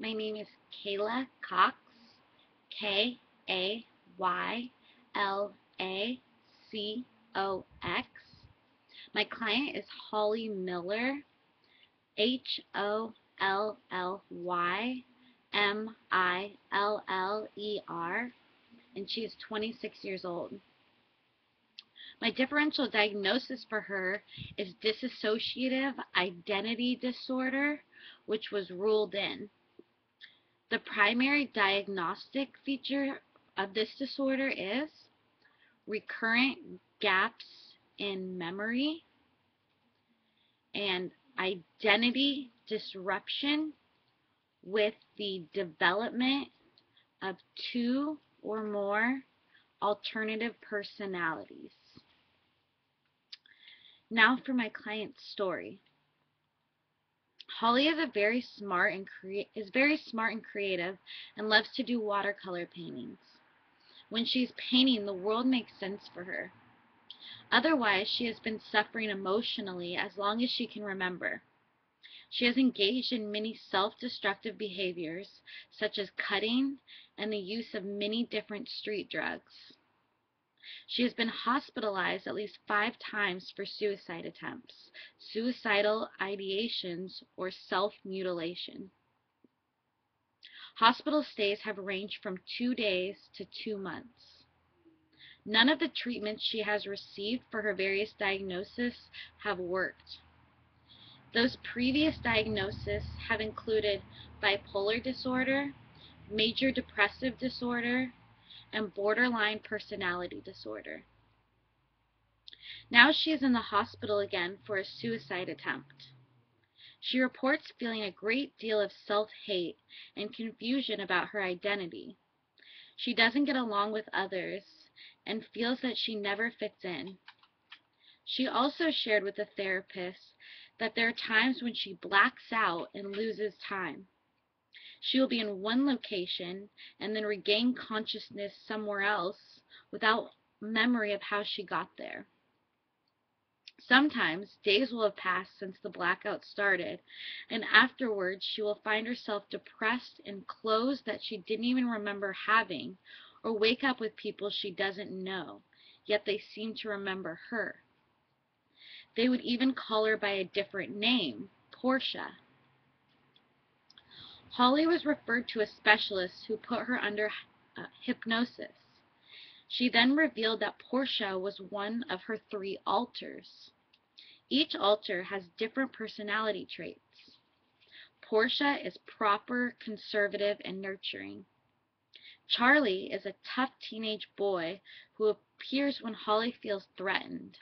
My name is Kayla Cox, Kaylacox. My client is Holly Miller, Hollymiller, and she is 26 years old. My differential diagnosis for her is dissociative identity disorder, which was ruled in. The primary diagnostic feature of this disorder is recurrent gaps in memory and identity disruption with the development of two or more alternative personalities. Now for my client's story. Holly is very smart and creative and loves to do watercolor paintings. When she's painting, the world makes sense for her. Otherwise, she has been suffering emotionally as long as she can remember. She has engaged in many self-destructive behaviors, such as cutting and the use of many different street drugs. She has been hospitalized at least 5 times for suicide attempts, suicidal ideations, or self-mutilation. Hospital stays have ranged from 2 days to 2 months. None of the treatments she has received for her various diagnoses have worked. Those previous diagnoses have included bipolar disorder, major depressive disorder, and borderline personality disorder. Now she is in the hospital again for a suicide attempt. She reports feeling a great deal of self-hate and confusion about her identity. She doesn't get along with others and feels that she never fits in. She also shared with the therapist that there are times when she blacks out and loses time. She will be in one location and then regain consciousness somewhere else without memory of how she got there. Sometimes days will have passed since the blackout started, and afterwards she will find herself depressed in clothes that she didn't even remember having, or wake up with people she doesn't know, yet they seem to remember her. They would even call her by a different name, Portia. Holly was referred to a specialist who put her under hypnosis. She then revealed that Portia was one of her 3 alters. Each alter has different personality traits. Portia is proper, conservative, and nurturing. Charlie is a tough teenage boy who appears when Holly feels threatened.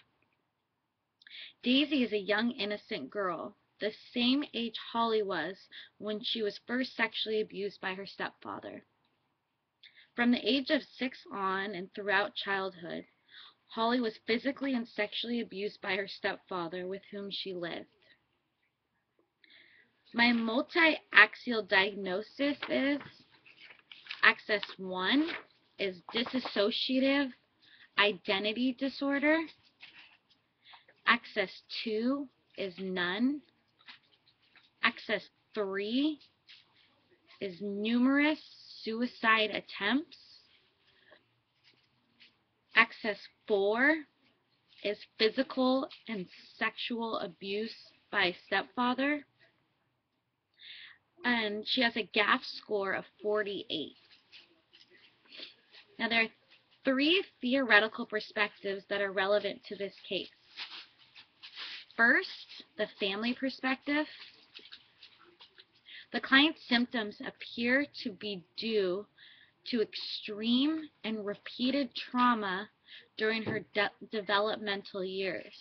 Daisy is a young, innocent girl, the same age Holly was when she was first sexually abused by her stepfather. From the age of 6 on and throughout childhood, Holly was physically and sexually abused by her stepfather with whom she lived. My multi-axial diagnosis is Axis 1 is dissociative identity disorder. Axis 2 is none. Axis 3 is numerous suicide attempts. Axis 4 is physical and sexual abuse by stepfather. And she has a GAF score of 48. Now there are 3 theoretical perspectives that are relevant to this case. First, the family perspective. The client's symptoms appear to be due to extreme and repeated trauma during her developmental years.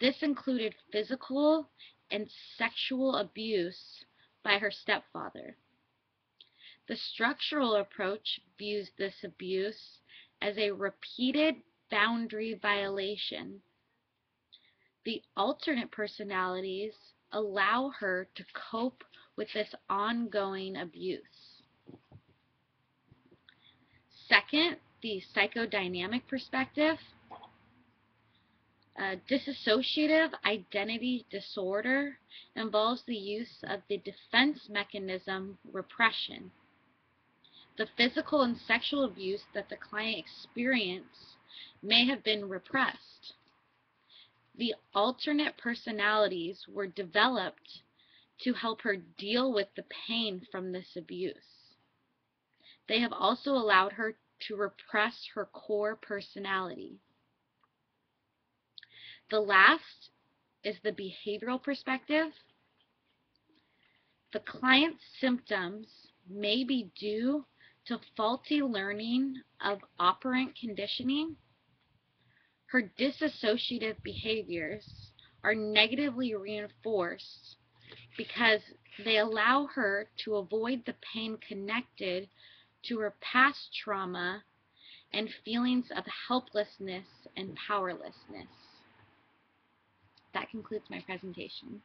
This included physical and sexual abuse by her stepfather. The structural approach views this abuse as a repeated boundary violation. The alternate personalities allow her to cope with this ongoing abuse. Second, the psychodynamic perspective. Dissociative identity disorder involves the use of the defense mechanism repression. The physical and sexual abuse that the client experienced may have been repressed. The alternate personalities were developed to help her deal with the pain from this abuse. They have also allowed her to repress her core personality. The last is the behavioral perspective. The client's symptoms may be due to faulty learning of operant conditioning. Her dissociative behaviors are negatively reinforced because they allow her to avoid the pain connected to her past trauma and feelings of helplessness and powerlessness. That concludes my presentation.